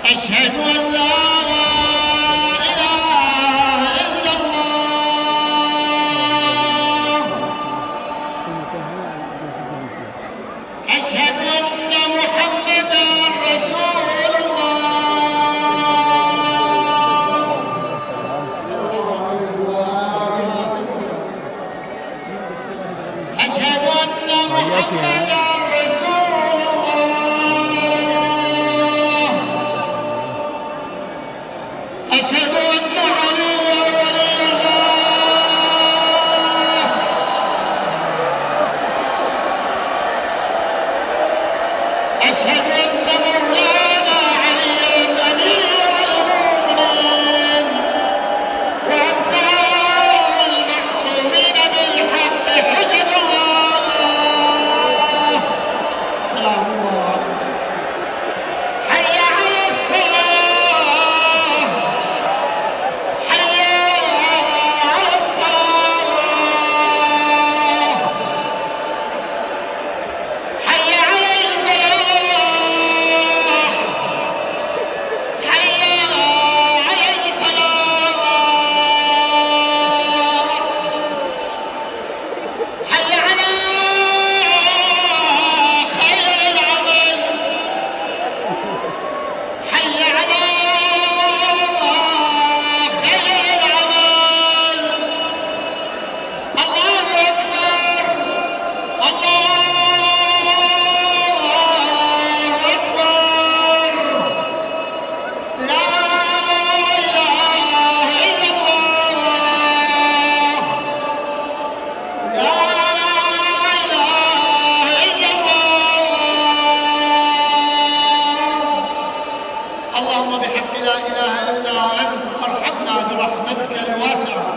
أشهد أن لا إله إلا الله. أشهد أن محمدًا رسول الله. أشهد أن محمدًا رسول الله. أشهد أن عليا ولي الله. أشهد أن مولانا عليا أمير المؤمنين وأتباع المعصومين بالحق حجج الله. سلام الله عليكم. حي على الصلاة. حي على الصلاة. حي على الفلاح. حي على الفلاح. حي على خير العمل. حي على خير العمل. الله أكبر. الله أكبر. لا إله إلا الله. لا إله إلا الله. اللهم بحق لا إله إلا أنت ارحمنا برحمتك الواسعة